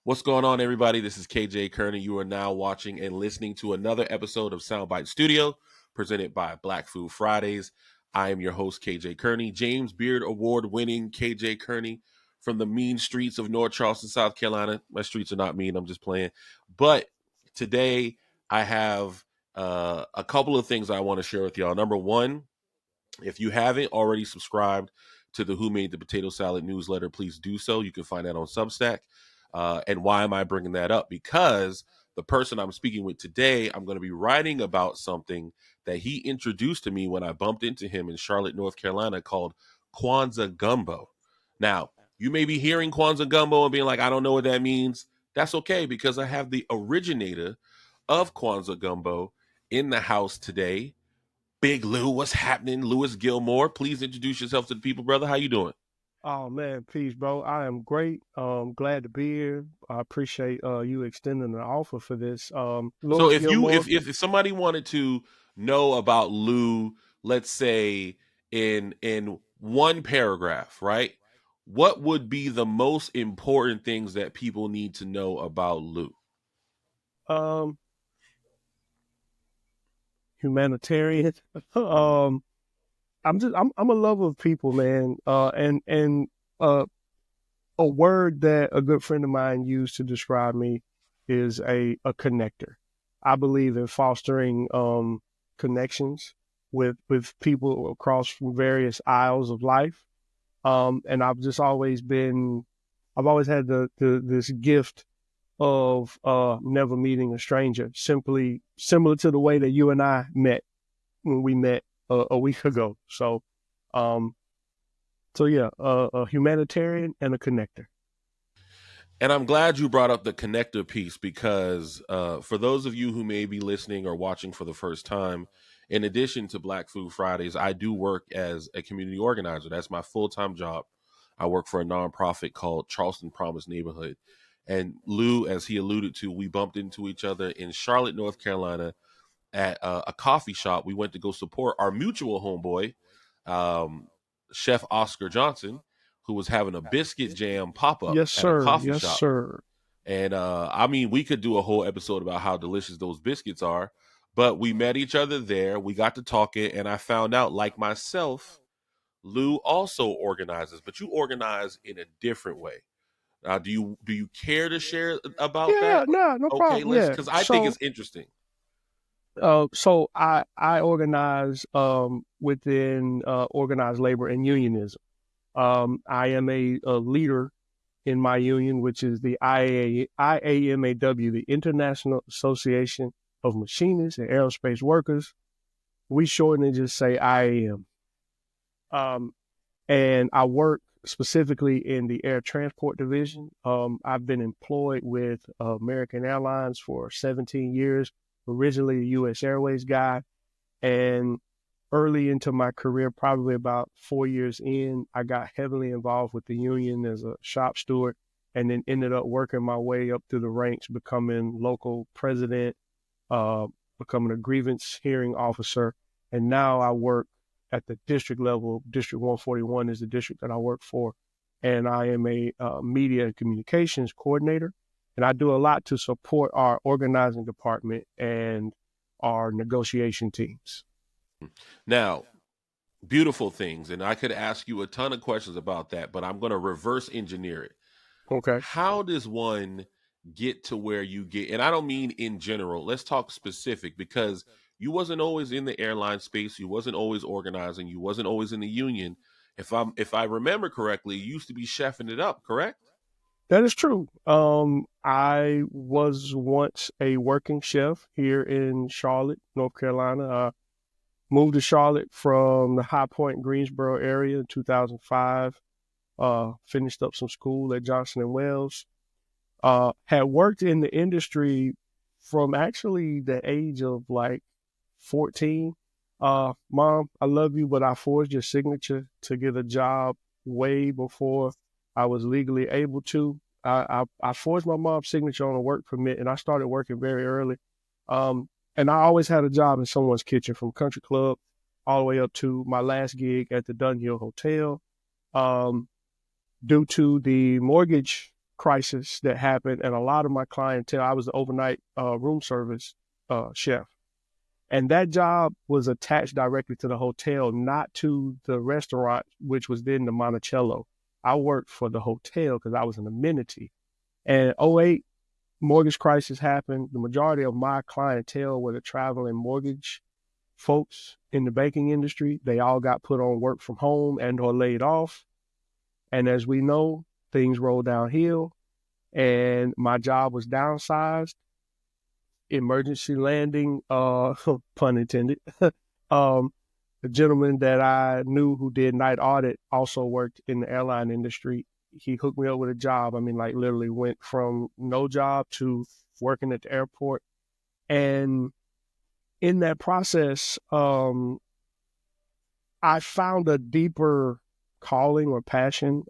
What's going on, everybody? This is KJ Kearney. You are now watching and listening to another episode of Soundbite Studio, presented by Black Food Fridays. I am your host, KJ Kearney, James Beard Award-winning KJ Kearney from the mean streets of North Charleston, South Carolina. My streets are not mean, I'm just playing. But today I have a couple of things I want to share with y'all. Number one, if you haven't already subscribed to the Who Made the Potato Salad newsletter, please do so. You can find that on Substack. And why am I bringing that up? Because the person I'm speaking with today, I'm going to be writing about something that he introduced to me when I bumped into him in Charlotte, North Carolina, called Kwanzaa Gumbo. Now, you may be hearing Kwanzaa Gumbo and being like, I don't know what that means. That's okay, because I have the originator of Kwanzaa Gumbo in the house today. Big Lou, what's happening? Louis Gilmore, please introduce yourself to the people, brother. How you doing? Oh man, peace, bro. I am great. Glad to be here. I appreciate you extending the offer for this. So Louis if you Gilmore. if somebody wanted to know about Lou, let's say in one paragraph, right? What would be the most important things that people need to know about Lou? Um, Humanitarian. um, I'm a lover of people, man. And a word that a good friend of mine used to describe me is a connector. I believe in fostering connections with people across various aisles of life. And I've always had this gift of never meeting a stranger, simply similar to the way that you and I met when we met a week ago. Um, so yeah, a humanitarian and a connector. And I'm glad you brought up the connector piece because for those of you who may be listening or watching for the first time, in addition to Black Food Fridays, I do work as a community organizer. That's my full-time job. I work for a nonprofit called Charleston Promise Neighborhood. And Lou, as he alluded to, we bumped into each other in Charlotte, North Carolina at a coffee shop. We went to go support our mutual homeboy, um, Chef Oscar Johnson, who was having a biscuit jam pop up Yes, at a sir. coffee Yes, shop. sir. And I mean, we could do a whole episode about how delicious those biscuits are. But we met each other there. We got to talking, and I found out, like myself, Lou also organizes, but you organize in a different way. Do you care to share about Yeah, that? no, no Okay, problem. let's Yeah. because I think it's interesting. So I organize within organized labor and unionism. I am a leader in my union, which is the IAMAW, the International Association of Machinists and Aerospace Workers. We shorten it, just say IAM. Um, and I work specifically in the air transport division. I've been employed with American Airlines for 17 years, originally a U.S. Airways guy. And early into my career, probably about 4 years in, I got heavily involved with the union as a shop steward and then ended up working my way up through the ranks, becoming local president, uh, becoming a grievance hearing officer. And now I work at the district level. District 141 is the district that I work for. And I am a media and communications coordinator. And I do a lot to support our organizing department and our negotiation teams. Now, beautiful things, and I could ask you a ton of questions about that, but I'm going to reverse engineer it. Okay. How does one get to where you get? And I don't mean in general. Let's talk specific because you wasn't always in the airline space. You wasn't always organizing. You wasn't always in the union. If I remember correctly, you used to be chefing it up, correct? That is true. I was once a working chef here in Charlotte, North Carolina. Moved to Charlotte from the High Point, Greensboro area in 2005. Finished up some school at Johnson and Wales. Had worked in the industry from actually the age of like 14. Mom, I love you, but I forged your signature to get a job way before I was legally able to. I forged my mom's signature on a work permit, and I started working very early. And I always had a job in someone's kitchen, from country club all the way up to my last gig at the Dunhill Hotel. Um, Due to the mortgage crisis that happened, and a lot of my clientele, I was the overnight room service chef. And that job was attached directly to the hotel, not to the restaurant, which was then the Monticello. I worked for the hotel because I was an amenity. And '08, mortgage crisis happened. The majority of my clientele were the traveling mortgage folks in the banking industry. They all got put on work from home and or laid off. And as we know, things rolled downhill and my job was downsized, emergency landing, pun intended. The gentleman that I knew who did night audit also worked in the airline industry. He hooked me up with a job. I mean, like literally went from no job to working at the airport. And in that process, I found a deeper calling or passion.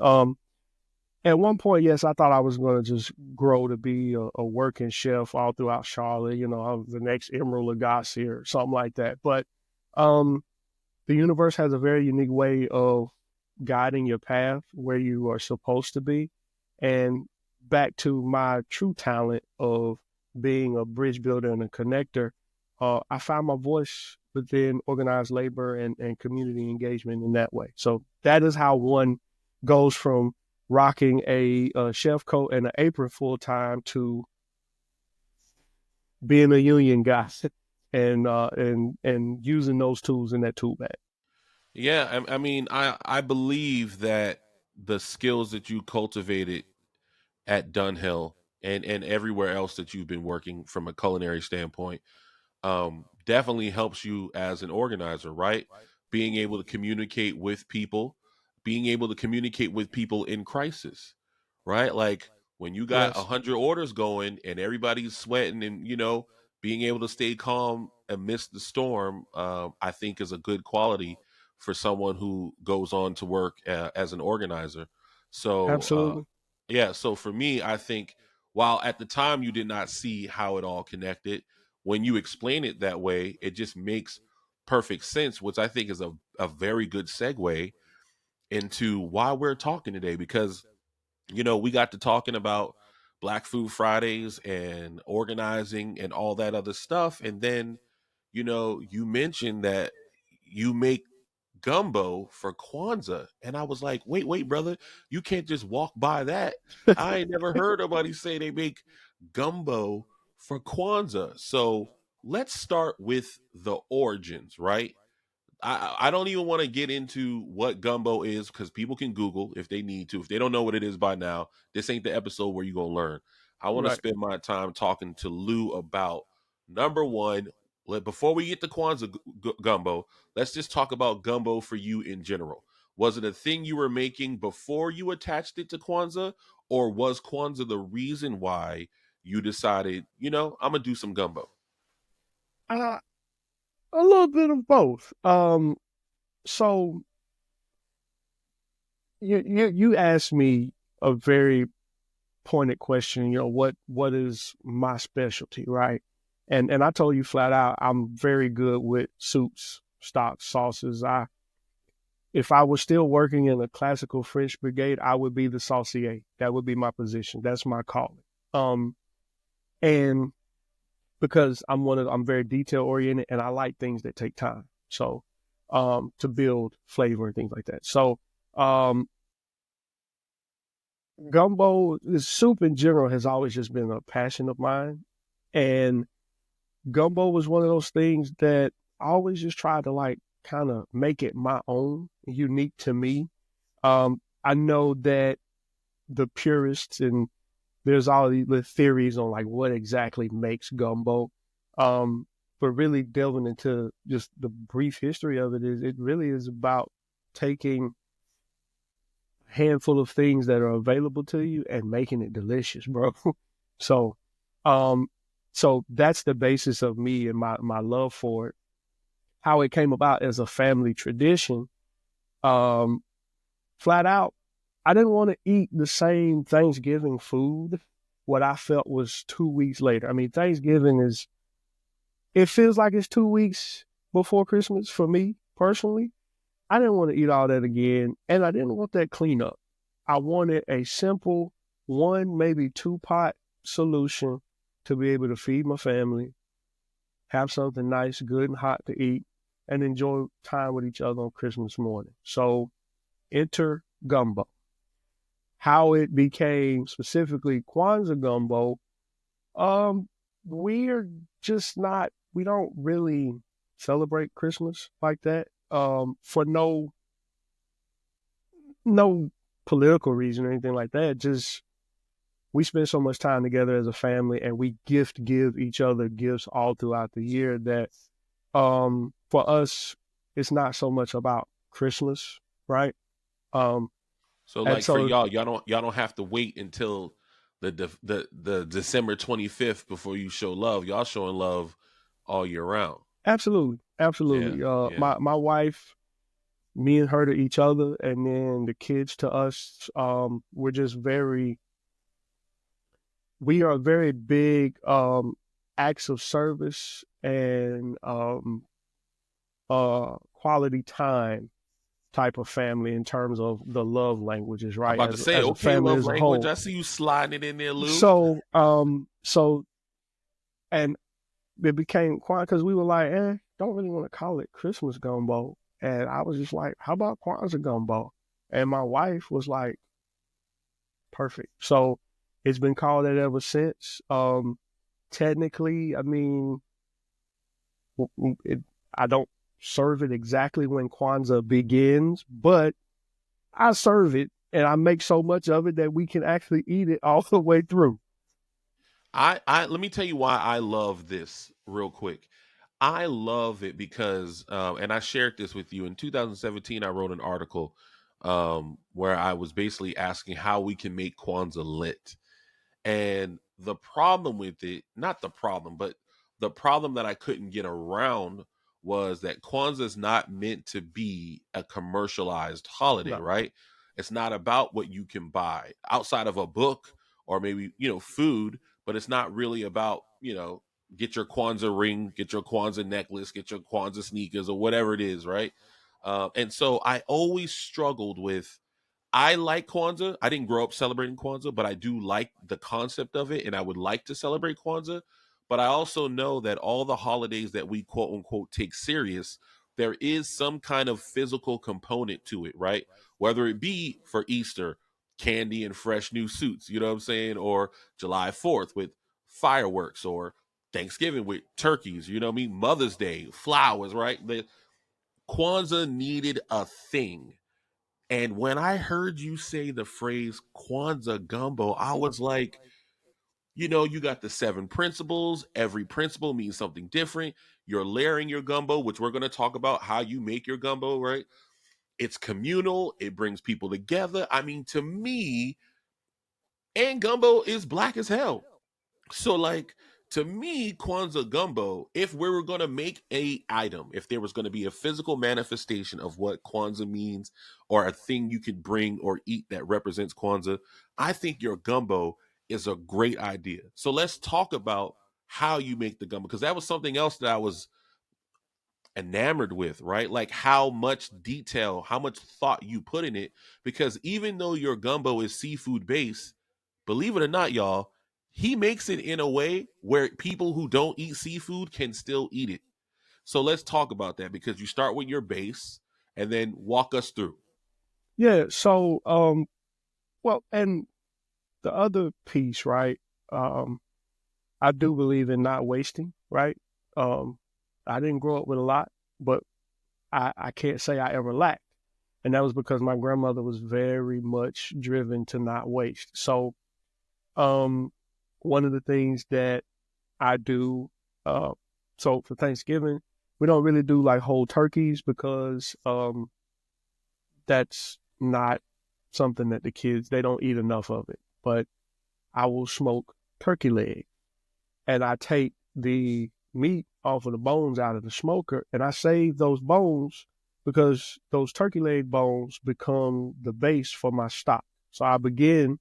At one point, yes, I thought I was going to just grow to be a working chef all throughout Charlotte. You know, I was the next Emerald Lagasse or something like that. But the universe has a very unique way of guiding your path where you are supposed to be. And back to my true talent of being a bridge builder and a connector, I found my voice within organized labor and community engagement in that way. So that is how one goes from rocking a chef coat and an apron full time to being a union guy and using those tools in that tool bag. Yeah, I mean, I believe that the skills that you cultivated at Dunhill and everywhere else that you've been working from a culinary standpoint definitely helps you as an organizer, right? Being able to communicate with people, being able to communicate with people in crisis, right? Like when you got Yes, 100 orders going and everybody's sweating and, being able to stay calm amidst the storm, I think is a good quality for someone who goes on to work as an organizer. So, absolutely. yeah, so for me, I think while at the time you did not see how it all connected, when you explain it that way, it just makes perfect sense, which I think is a very good segue into why we're talking today. Because, we got to talking about Black Food Fridays and organizing and all that other stuff. And then, you mentioned that you make gumbo for Kwanzaa. And I was like, wait, brother, you can't just walk by that. I ain't never heard nobody say they make gumbo for Kwanzaa. So let's start with the origins, right? I don't even want to get into what gumbo is because people can Google if they need to. If they don't know what it is by now, this ain't the episode where you're going to learn. I want to Right. spend my time talking to Lou about number one. Before we get to Kwanzaa gumbo, let's just talk about gumbo for you in general. Was it a thing you were making before you attached it to Kwanzaa, or was Kwanzaa the reason why you decided, I'm going to do some gumbo? Uh, a little bit of both. So you asked me a very pointed question. You know, what is my specialty, right? And I told you flat out, I'm very good with soups, stocks, sauces. If I was still working in a classical French brigade, I would be the saucier. That would be my position. That's my calling. Um, and because I'm very detail oriented and I like things that take time. So, to build flavor and things like that. So, um, gumbo, the soup in general has always just been a passion of mine. And gumbo was one of those things that I always just tried to like kind of make it my own, unique to me. I know that the purists and there's all these theories on like what exactly makes gumbo. But really delving into just the brief history of it is it really is about taking a handful of things that are available to you and making it delicious, bro. So um so that's the basis of me and my love for it. How it came about as a family tradition, um, flat out, I didn't want to eat the same Thanksgiving food what I felt was 2 weeks later. I mean, Thanksgiving it feels like it's 2 weeks before Christmas for me personally. I didn't want to eat all that again, and I didn't want that cleanup. I wanted a simple, one, maybe two pot solution to be able to feed my family, have something nice, good and hot to eat, and enjoy time with each other on Christmas morning. So enter gumbo. How it became specifically Kwanzaa Gumbo, we're just not, we don't really celebrate Christmas like that, for no political reason or anything like that. Just we spend so much time together as a family, and we give each other gifts all throughout the year that, for us, it's not so much about Christmas, right? Um, So and like for so y'all don't have to wait until the December 25th before you show love. Y'all showing love all year round. absolutely, Yeah, absolutely. yeah. My wife, me and her to each other, and then the kids to us. We're just we are very big, acts of service and, quality time type of family in terms of the love languages, I'm right? about to say, As a okay, family love as a language. whole. I see you sliding it in there, Lou. So and it became quiet because we were like, don't really want to call it Christmas gumbo. And I was just like, how about Kwanzaa gumbo? And my wife was like, perfect. So it's been called that ever since. Technically, I mean, it, I don't serve it exactly when Kwanzaa begins, but I serve it and I make so much of it that we can actually eat it all the way through. I let me tell you why I love this real quick. I love it because, and I shared this with you in 2017. I wrote an article where I was basically asking how we can make Kwanzaa lit. And the problem with it, not the problem, but the problem that I couldn't get around was that Kwanzaa is not meant to be a commercialized holiday, No. right? It's not about what you can buy outside of a book or maybe, food, but it's not really about, get your Kwanzaa ring, get your Kwanzaa necklace, get your Kwanzaa sneakers or whatever it is, right? And so I always struggled with I like Kwanzaa. I didn't grow up celebrating Kwanzaa, but I do like the concept of it, and I would like to celebrate Kwanzaa. But I also know that all the holidays that we quote unquote take serious, there is some kind of physical component to it, right? Whether it be for Easter, candy and fresh new suits, you know what I'm saying? Or July 4th with fireworks, or Thanksgiving with turkeys, you know what I mean? Mother's Day, flowers, right? The Kwanzaa needed a thing, and when I heard you say the phrase Kwanzaa gumbo, I was like, you got the seven principles. Every principle means something different. You're layering your gumbo, which we're going to talk about how you make your gumbo, right? It's communal. It brings people together. I mean, to me, and gumbo is black as hell. So like to me, Kwanzaa gumbo, if we were gonna make a item, if there was gonna be a physical manifestation of what Kwanzaa means, or a thing you could bring or eat that represents Kwanzaa, I think your gumbo is a great idea. So let's talk about how you make the gumbo, because that was something else that I was enamored with, right? Like how much detail, how much thought you put in it. Because even though your gumbo is seafood based, believe it or not, y'all, he makes it in a way where people who don't eat seafood can still eat it. So let's talk about that, because you start with your base and then walk us through. Yeah. So, well, and the other piece, right? Um, I do believe in not wasting, right? Um, I didn't grow up with a lot, but I can't say I ever lacked. And that was because my grandmother was very much driven to not waste. So, um, one of the things that I do, uh, so for Thanksgiving, we don't really do like whole turkeys because, that's not something that the kids, they don't eat enough of it. But I will smoke turkey leg and I take the meat off of the bones out of the smoker and I save those bones because those turkey leg bones become the base for my stock. So I begin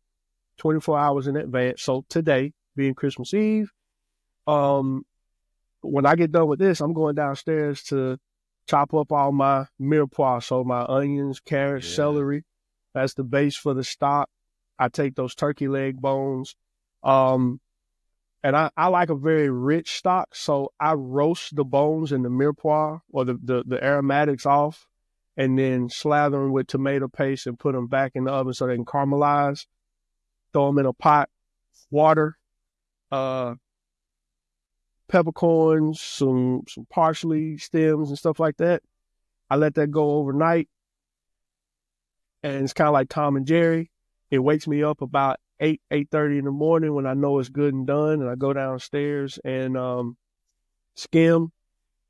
24 hours in advance. So today, being Christmas Eve, um, when I get done with this, I'm going downstairs to chop up all my mirepoix, so my onions, carrots, Yeah. celery. That's the base for the stock. I take those turkey leg bones, um, and I like a very rich stock, so I roast the bones in the mirepoix or the aromatics off, and then slather them with tomato paste and put them back in the oven so they can caramelize. Throw them in a pot, water, uh, peppercorns, some parsley stems and stuff like that. I let that go overnight, and it's kind of like Tom and Jerry. It wakes me up about 8:30 in the morning when I know it's good and done, and I go downstairs and skim,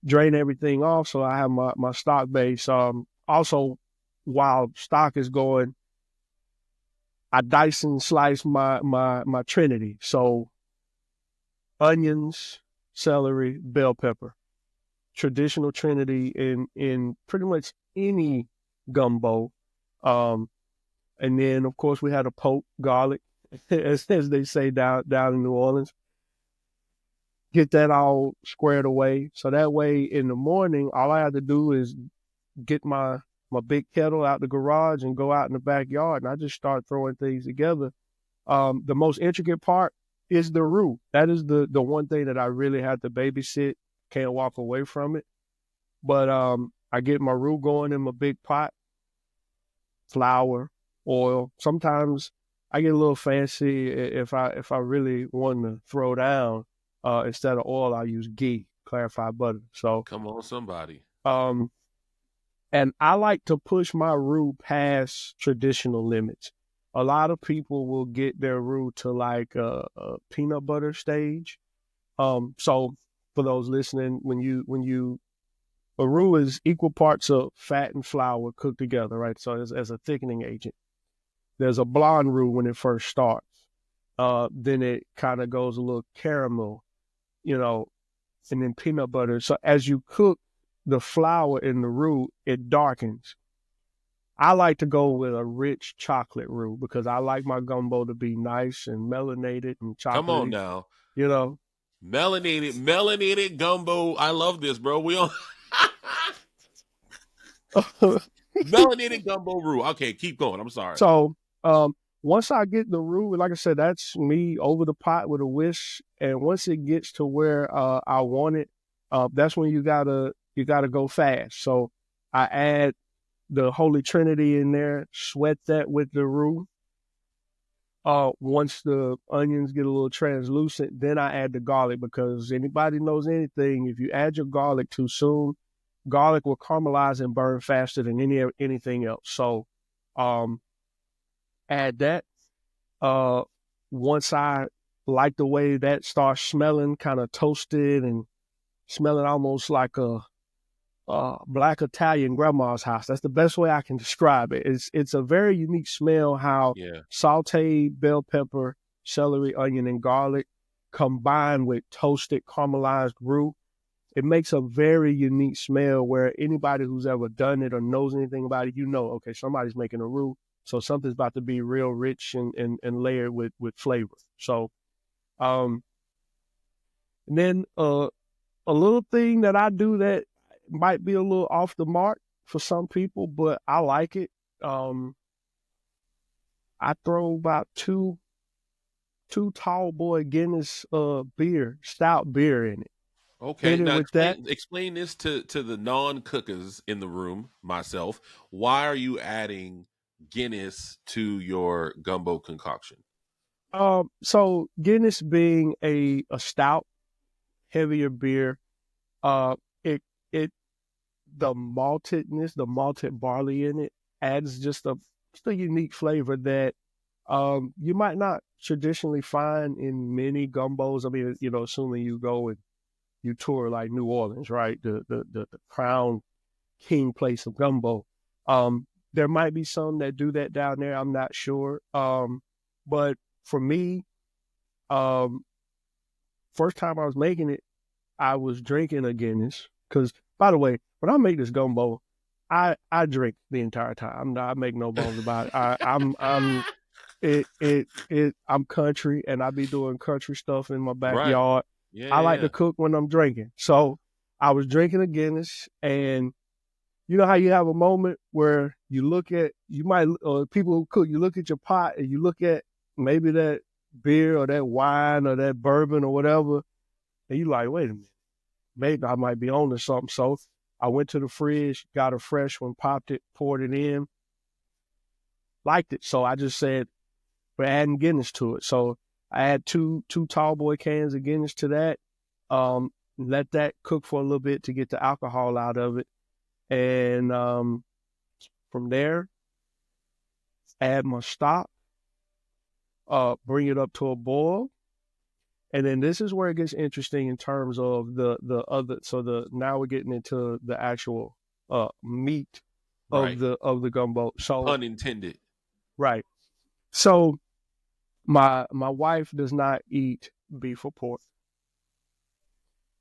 drain everything off, so I have my stock base. Also, while stock is going, I dice and slice my trinity. So onions, celery, bell pepper. Traditional trinity in pretty much any gumbo. And then of course we had a poke, garlic, as they say down in New Orleans. Get that all squared away. So that way in the morning, all I have to do is get my big kettle out the garage and go out in the backyard, and I just start throwing things together. The most intricate part is the roux. That is the one thing that I really have to babysit. Can't walk away from it. But I get my roux going in my big pot, flour, oil. Sometimes I get a little fancy if I really want to throw down. Instead of oil, I use ghee, clarified butter. So Come on, somebody. um, and I like to push my roux past traditional limits. A lot of people will get their roux to like a peanut butter stage. So for those listening, when you a roux is equal parts of fat and flour cooked together, right? So as a thickening agent. There's a blonde roux when it first starts. Then it kind of goes a little caramel, you know, and then peanut butter. So as you cook the flour in the roux, it darkens. I like to go with a rich chocolate roux because I like my gumbo to be nice and melanated and Come on chocolatey, now. you know. Melanated gumbo. I love this, bro. We on melanated gumbo roux. Okay, keep going. I'm sorry. So once I get the roux, like I said, that's me over the pot with a whisk. And once it gets to where I want it, that's when you gotta go fast. So I add the Holy Trinity in there, sweat that with the roux. Once the onions get a little translucent, then I add the garlic because anybody knows anything, if you add your garlic too soon, garlic will caramelize and burn faster than anything else. So um, add that. Uh, Once I like the way that starts smelling kind of toasted and smelling almost like a black Italian grandma's house. That's the best way I can describe it. It's a very unique smell how Yeah. sauteed bell pepper, celery, onion, and garlic combined with toasted caramelized roux. It makes a very unique smell where anybody who's ever done it or knows anything about it, okay, somebody's making a roux. So something's about to be real rich and layered with flavor. So um and then a little thing that I do that might be a little off the mark for some people, but I like it. Um, I throw about two tall boy Guinness stout beer in it. Okay. Hit it Now with that. explain this to the non-cookers in the room, myself. Why are you adding Guinness to your gumbo concoction? So Guinness being a stout, heavier beer, uh, it it the maltedness, the malted barley in it adds just a unique flavor that you might not traditionally find in many gumbos. I mean, assuming you go and you tour like New Orleans, right? The crown king place of gumbo. There might be some that do that down there. I'm not sure. But for me, um, first time I was making it, I was drinking a Guinness. Because, by the way, when I make this gumbo, I drink the entire time. I make no bones about it. I'm country, and I be doing country stuff in my Right. backyard. Yeah, I yeah, like to yeah. cook when I'm drinking. So I was drinking a Guinness, and you know how you have a moment where you look at, you might, or people who cook, you look at your pot and you look at maybe that beer or that wine or that bourbon or whatever, and you like, wait a minute, maybe I might be on to something. So I went to the fridge, got a fresh one, popped it, poured it in, liked it. So I just said, we're adding Guinness to it. So I add two tall boy cans of Guinness to that. Let that cook for a little bit to get the alcohol out of it. And from there, add my stock, bring it up to a boil. And then this is where it gets interesting in terms of the other. So now we're getting into the actual meat of Right. the gumbo. So Pun intended. right. So my wife does not eat beef or pork.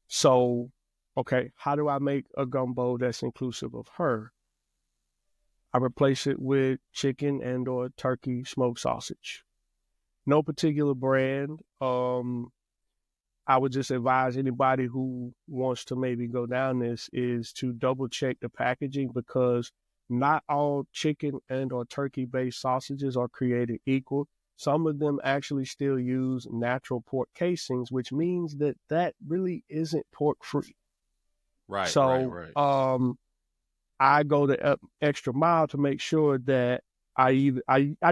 So okay, how do I make a gumbo that's inclusive of her? I replace it with chicken and or turkey smoked sausage. No particular brand. I would just advise anybody who wants to maybe go down this is to double check the packaging, because not all chicken and or turkey based sausages are created equal. Some of them actually still use natural pork casings, which means that really isn't pork free. Right, right, So right. I go the extra mile to make sure that I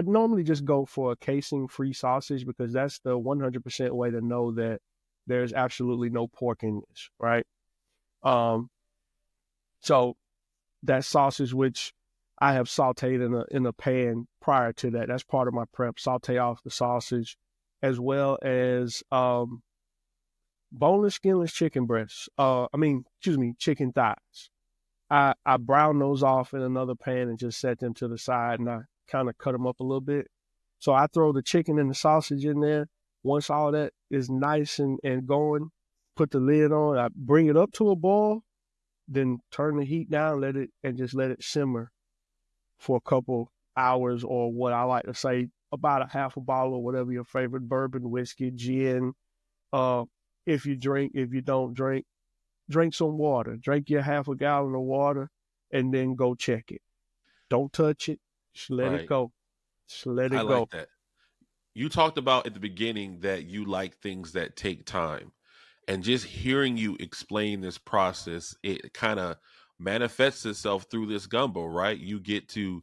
normally just go for a casing free sausage, because that's the 100% way to know that there's absolutely no pork in this, right? Um, so that sausage, which I have sauteed in a pan prior to that, that's part of my prep. Saute off the sausage, as well as boneless, skinless chicken breasts. Excuse me, chicken thighs. I brown those off in another pan and just set them to the side, and I kind of cut them up a little bit. So I throw the chicken and the sausage in there. Once all that is nice and going, put the lid on. I bring it up to a boil, then turn the heat down, just let it simmer for a couple hours, or what I like to say, about a half a bottle or whatever your favorite bourbon, whiskey, gin. Uh, if you drink, if you don't drink, drink some water. Drink your half a gallon of water, and then go check it. Don't touch it. Just let it Right. go. Just let I it go. like that. You talked about at the beginning that you like things that take time. And just hearing you explain this process, it kind of manifests itself through this gumbo, right? You get to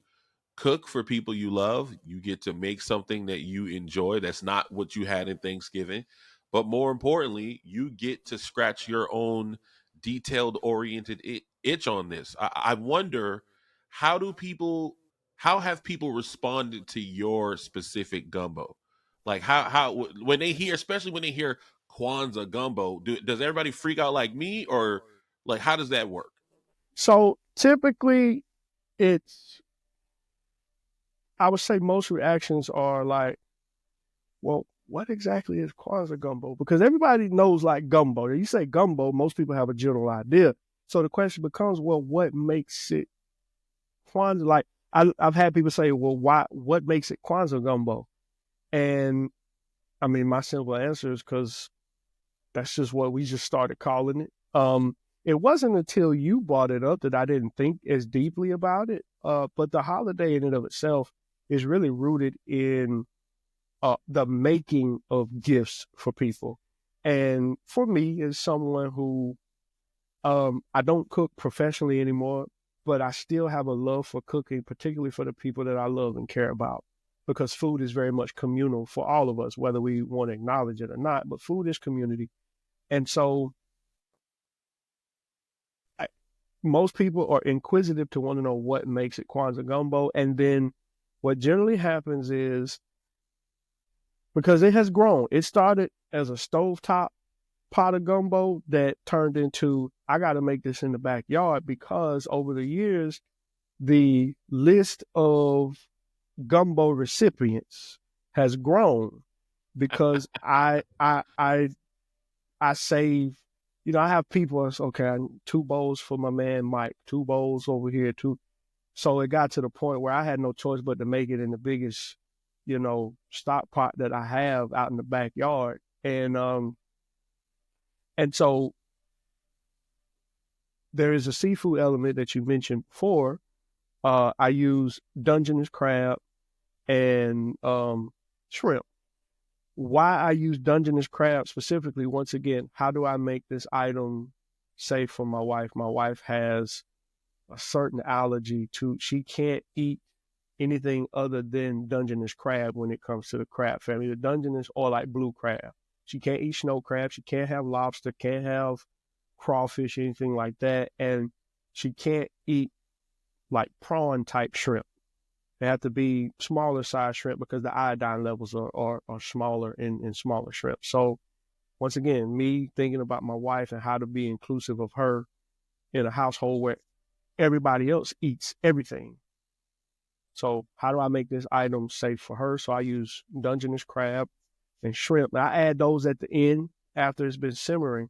cook for people you love. You get to make something that you enjoy that's not what you had in Thanksgiving. But more importantly, you get to scratch your own detailed oriented itch on this. I wonder, how do people how have people responded to your specific gumbo? Like how when they hear, especially when they hear Kwanzaa Gumbo, does everybody freak out like me, or like how does that work? So typically, it's, I would say most reactions are like, well, what exactly is Kwanzaa gumbo? Because everybody knows like gumbo. You say gumbo, most people have a general idea. So the question becomes, well, what makes it Kwanzaa? Like I've had people say, well, what makes it Kwanzaa gumbo? And I mean, my simple answer is because that's just what we just started calling it. It wasn't until you brought it up that I didn't think as deeply about it. But the holiday in and of itself is really rooted in the making of gifts for people. And for me, as someone who I don't cook professionally anymore, but I still have a love for cooking, particularly for the people that I love and care about, because food is very much communal for all of us, whether we want to acknowledge it or not. But food is community. And so I, most people are inquisitive to want to know what makes it Kwanzaa gumbo. And then what generally happens is, because it has grown, it started as a stovetop pot of gumbo that turned into, I got to make this in the backyard, because over the years, the list of gumbo recipients has grown, because I save, I have people, okay, 2 bowls for my man Mike, 2 bowls over here, two. So it got to the point where I had no choice but to make it in the biggest, stock pot that I have out in the backyard. And so there is a seafood element that you mentioned before. I use Dungeness crab and shrimp. Why I use Dungeness crab specifically, once again, how do I make this item safe for my wife? My wife has a certain allergy to, she can't eat anything other than Dungeness crab when it comes to the crab family. The Dungeness or like blue crab. She can't eat snow crab. She can't have lobster, can't have crawfish, anything like that. And she can't eat like prawn type shrimp. They have to be smaller size shrimp because the iodine levels are smaller in smaller shrimp. So once again, me thinking about my wife and how to be inclusive of her in a household where everybody else eats everything. So how do I make this item safe for her? So I use Dungeness crab and shrimp. Now I add those at the end after it's been simmering.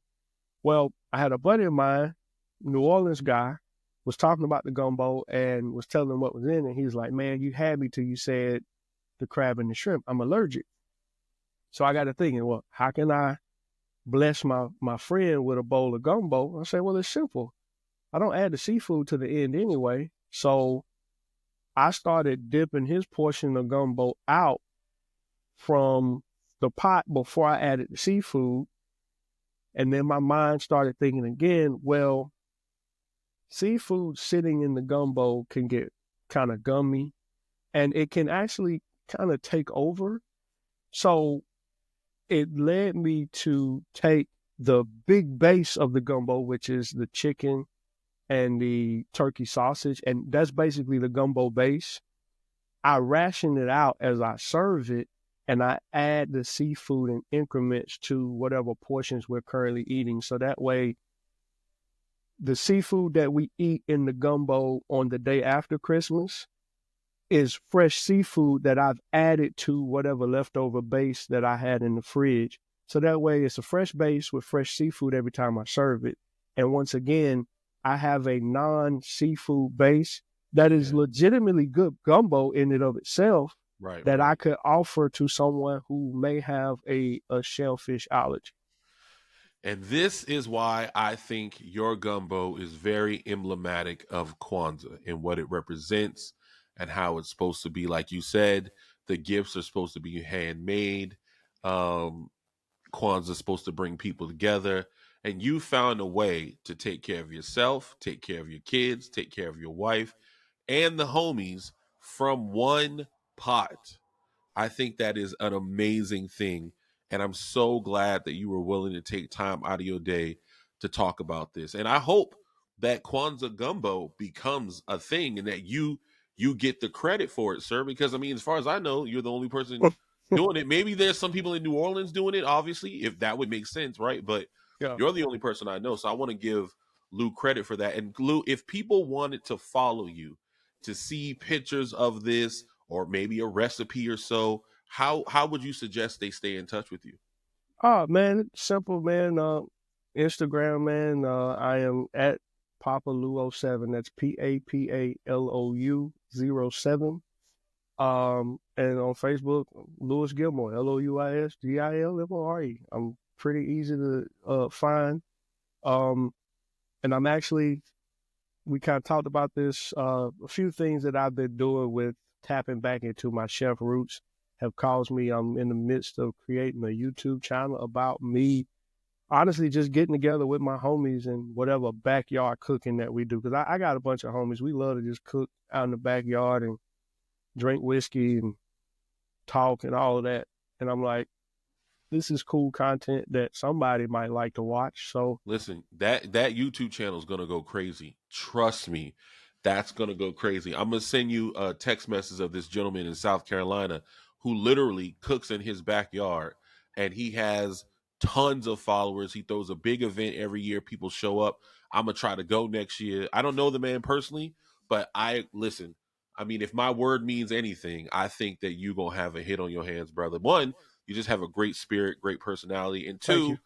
Well, I had a buddy of mine, New Orleans guy, was talking about the gumbo and was telling him what was in it. He's like, man, you had me till you said the crab and the shrimp. I'm allergic. So I got to thinking, well, how can I bless my friend with a bowl of gumbo? I said, well, it's simple. I don't add the seafood to the end anyway. So I started dipping his portion of gumbo out from the pot before I added the seafood. And then my mind started thinking again, well, seafood sitting in the gumbo can get kind of gummy and it can actually kind of take over. So it led me to take the big base of the gumbo, which is the chicken and the turkey sausage, and that's basically the gumbo base. I ration it out as I serve it, and I add the seafood in increments to whatever portions we're currently eating. So that way, the seafood that we eat in the gumbo on the day after Christmas is fresh seafood that I've added to whatever leftover base that I had in the fridge. So that way it's a fresh base with fresh seafood every time I serve it. And once again, I have a non-seafood base that is legitimately good gumbo in and of itself Right, that I right. could offer to someone who may have a shellfish allergy. And this is why I think your gumbo is very emblematic of Kwanzaa and what it represents and how it's supposed to be. Like you said, the gifts are supposed to be handmade. Um, Kwanzaa is supposed to bring people together. And you found a way to take care of yourself, take care of your kids, take care of your wife, and the homies from one pot. I think that is an amazing thing. And I'm so glad that you were willing to take time out of your day to talk about this. And I hope that Kwanzaa Gumbo becomes a thing and that you get the credit for it, sir. Because I mean, as far as I know, you're the only person doing it. Maybe there's some people in New Orleans doing it, obviously, if that would make sense, right? But Yeah. you're the only person I know. So I want to give Lou credit for that. And Lou, if people wanted to follow you to see pictures of this or maybe a recipe or so, how would you suggest they stay in touch with you? Oh man, simple man. Instagram man. I am at Papalou07. That's PAPALOU 07. And on Facebook, Louis Gilmore, LOUISGILMORE. I'm pretty easy to find. Um, and I'm actually, we kind of talked about this. A few things that I've been doing with tapping back into my chef roots have caused me. I'm in the midst of creating a YouTube channel about me honestly just getting together with my homies and whatever backyard cooking that we do. Because I got a bunch of homies. We love to just cook out in the backyard and drink whiskey and talk and all of that. And I'm like, this is cool content that somebody might like to watch. So, Listen, that YouTube channel is gonna go crazy. Trust me, that's gonna go crazy. I'm gonna send you a text message of this gentleman in South Carolina who literally cooks in his backyard, and he has tons of followers. He throws a big event every year. People show up. I'm gonna try to go next year. I don't know the man personally, but I listen. I mean, if my word means anything, I think that you gonna have a hit on your hands, brother. One, you just have a great spirit, great personality, and thank you. two,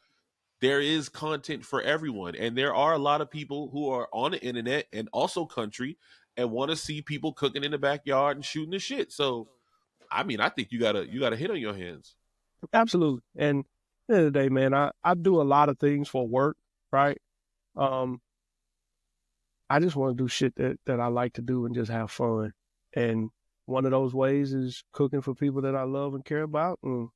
there is content for everyone. And there are a lot of people who are on the internet and also country and want to see people cooking in the backyard and shooting the shit. So I mean, I think you got a hit on your hands. Absolutely. And at the end of the day, man, I do a lot of things for work, right? Um, I just want to do shit that I like to do and just have fun. And one of those ways is cooking for people that I love and care about, and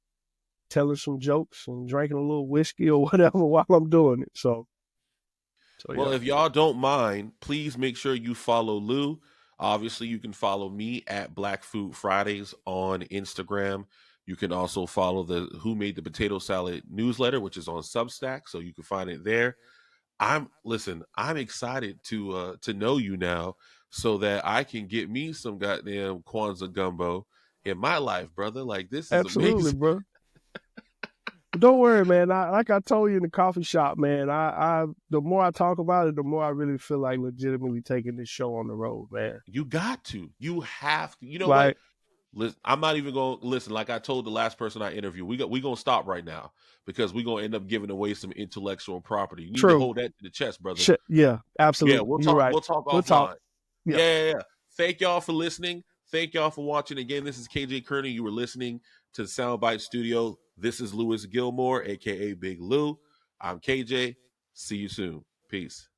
telling some jokes and drinking a little whiskey or whatever while I'm doing it. So Well, yeah, if y'all don't mind, please make sure you follow Lou. Obviously, you can follow me at Black Food Fridays on Instagram. You can also follow the Who Made the Potato Salad newsletter, which is on Substack, so you can find it there. I'm excited to know you now so that I can get me some goddamn Kwanzaa gumbo in my life, brother. Like this is absolutely, amazing. bro. But don't worry, man. Like I told you in the coffee shop, man. I the more I talk about it, the more I really feel like legitimately taking this show on the road, man. You got to. You have to. You know what? Like, Listen, I'm not even going to listen. Like I told the last person I interviewed, we gonna stop right now because we gonna end up giving away some intellectual property. You need to true. hold that to the chest, brother. Shit. Yeah, Yeah, absolutely. we'll You're talk. right. We'll talk We'll talk. offline. Yeah. Yeah. Thank y'all for listening. Thank y'all for watching. Again, this is KJ Kearney. You were listening to the Soundbite Studio. This is Louis Gilmore, aka Big Lou. I'm KJ. See you soon. Peace.